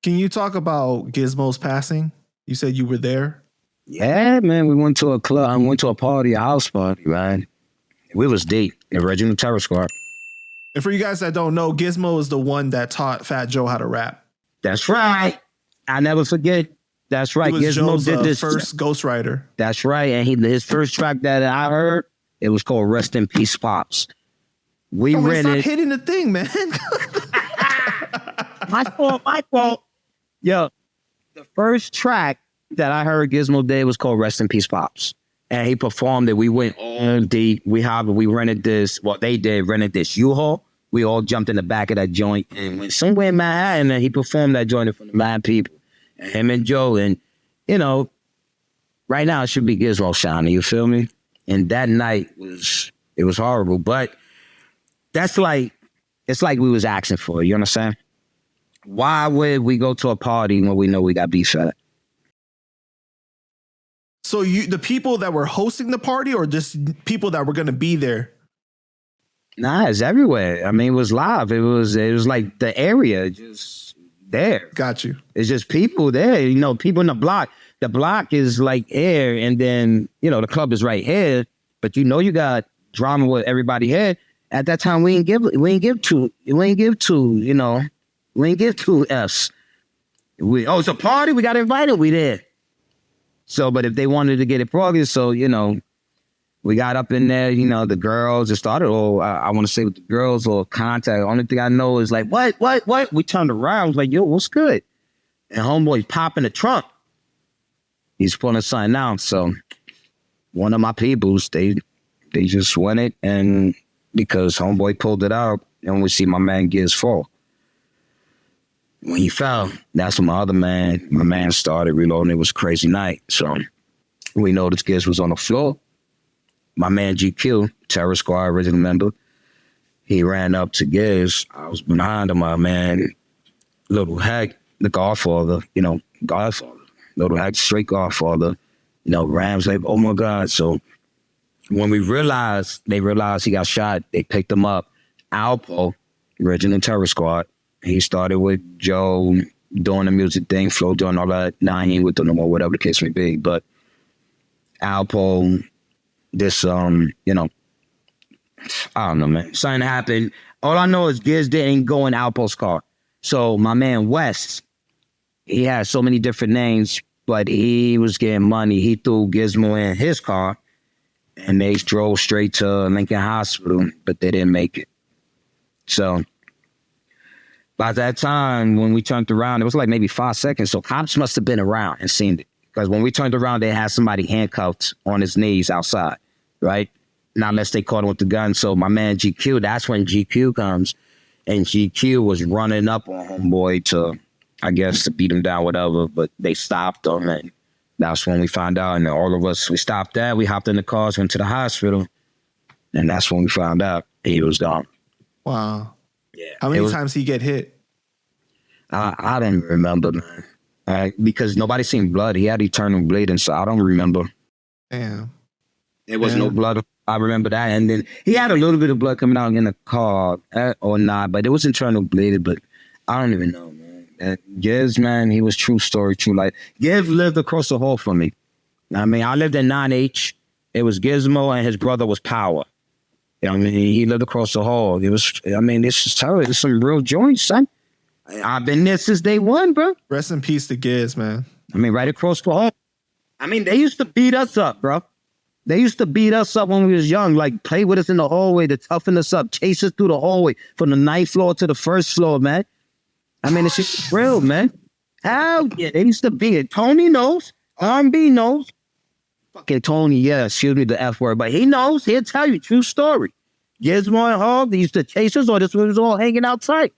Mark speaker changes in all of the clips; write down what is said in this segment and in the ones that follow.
Speaker 1: Can you talk about Gizmo's passing? You said you were there.
Speaker 2: Yeah, man. We went to a club. I went to a party, a house party, man. We was deep. The original Terror Squad.
Speaker 1: And for you guys that don't know, Gizmo is the one that taught Fat Joe how to rap.
Speaker 2: That's right. I never forget. That's right.
Speaker 1: He was
Speaker 2: Gizmo
Speaker 1: Joe's
Speaker 2: did this
Speaker 1: first ghostwriter.
Speaker 2: That's right. And his first track that I heard, it was called "Rest in Peace, Pops." We rented.
Speaker 1: Stop hitting the thing, man.
Speaker 2: My fault. Yo, the first track that I heard Gizmo did was called "Rest in Peace, Pops," and he performed it. We went all deep. We rented this. Well, they did rented this U-Haul. We all jumped in the back of that joint and went somewhere in Manhattan, and he performed that joint in front of mad people. And him and Joe, and you know, right now it should be Gizmo shining. You feel me? And that night was horrible, but it's like we was asking for it. You understand? Why would we go to a party when we know we got beef at it?
Speaker 1: So the people that were hosting the party, or just people that were going to be there?
Speaker 2: Nah, it's everywhere. I mean, it was live. It was like the area just there.
Speaker 1: Got you.
Speaker 2: It's just people there. You know, people in the block. The block is like air, and then the club is right here. But you got drama with everybody here. At that time, we ain't give two F's. It's a party. We got invited. We there. So, but if they wanted to get it progress, so we got up in there. The girls. It started all. I want to say with the girls or contact. The only thing I know is like what. We turned around. I was like, yo, what's good? And homeboy's popping the trunk. He's pulling something out. So one of my peoples, they just went it, and because homeboy pulled it out, and we see my man Giz fall. When he fell, that's when my man started reloading. It was a crazy night. So we noticed Giz was on the floor. My man GQ, Terror Squad original member, he ran up to Giz. I was behind him, my man, Little Hack, the Godfather, Godfather. Little Hack, straight Godfather. Rams like, oh my God. So when they realized he got shot, they picked him up. Alpo, original Terror Squad, he started with Joe doing the music thing, Flo doing all that. Now he ain't with them no more, whatever the case may be. But Alpo, this, I don't know, man. Something happened. All I know is Giz didn't go in Alpo's car. So my man West, he had so many different names, but he was getting money. He threw Gizmo in his car, and they drove straight to Lincoln Hospital, but they didn't make it. So by that time, when we turned around, it was like maybe 5 seconds. So cops must have been around and seen it. Because when we turned around, they had somebody handcuffed on his knees outside, right? Not unless they caught him with the gun. So my man GQ, that's when GQ comes. And GQ was running up on homeboy to, I guess, to beat him down, whatever. But they stopped him. And that's when we found out. And all of us, we stopped that. We hopped in the cars, went to the hospital. And that's when we found out he was gone.
Speaker 1: Wow.
Speaker 2: Yeah.
Speaker 1: How many times did he get hit?
Speaker 2: I don't remember, man. Because nobody seen blood. He had eternal bleeding, so I don't remember.
Speaker 1: Damn.
Speaker 2: There was no blood. I remember that. And then he had a little bit of blood coming out in the car or not, but it was internal bleeding, but I don't even know, man. Giz, man, he was true story, true life. Giz lived across the hall from me. I mean, I lived in 9H. It was Gizmo and his brother was Power. He lived across the hall. This is terrible. There's some real joints, son. I've been there since day one, bro.
Speaker 1: Rest in peace to Giz, man.
Speaker 2: Right across the hall. They used to beat us up, bro. They used to beat us up when we was young, like play with us in the hallway to toughen us up, chase us through the hallway from the 9th floor to the 1st floor, man. It's just real, man. Hell yeah, they used to beat it. Tony knows. R&B knows. Fucking Tony, yeah, excuse me the F word, but he knows. He'll tell you, true story. Gizmo and Hog, they used to chase us, or this was all hanging outside.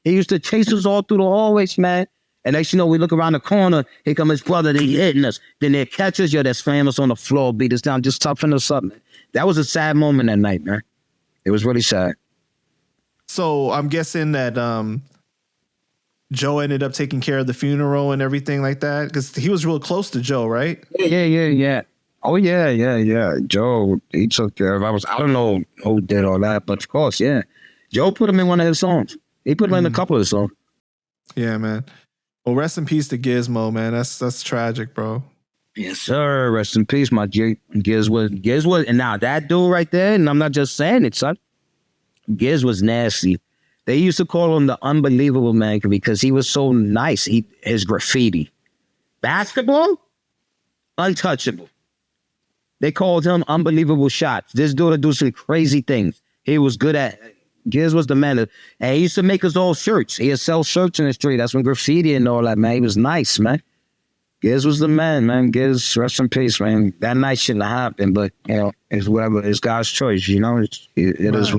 Speaker 2: He used to chase us all through the hallways, man. And next you know, we look around the corner, here come his brother, they hitting us. Then they catch us, they slam us on the floor, beat us down, just toughen us up, man. That was a sad moment that night, man. It was really sad.
Speaker 1: So I'm guessing that Joe ended up taking care of the funeral and everything like that? Because he was real close to Joe, right?
Speaker 2: Yeah. Oh, yeah. Joe, he took care of I don't know who did all that, but of course, yeah. Joe put him in one of his songs. He put him in a couple of his songs.
Speaker 1: Yeah, man. Well, rest in peace to Gizmo, man. That's tragic, bro.
Speaker 2: Yes, sir. Rest in peace, my Giz was, and now that dude right there, and I'm not just saying it, son. Giz was nasty. They used to call him the unbelievable man because he was so nice. His graffiti. Basketball? Untouchable. They called him unbelievable shots. This dude would do some crazy things. He was good at Giz was the man. And he used to make his own shirts. He would sell shirts in the street. That's when graffiti and all that, man. He was nice, man. Giz was the man. Giz, rest in peace, man. That night shouldn't have happened, but, you know, it's whatever. It's God's choice, you know? It is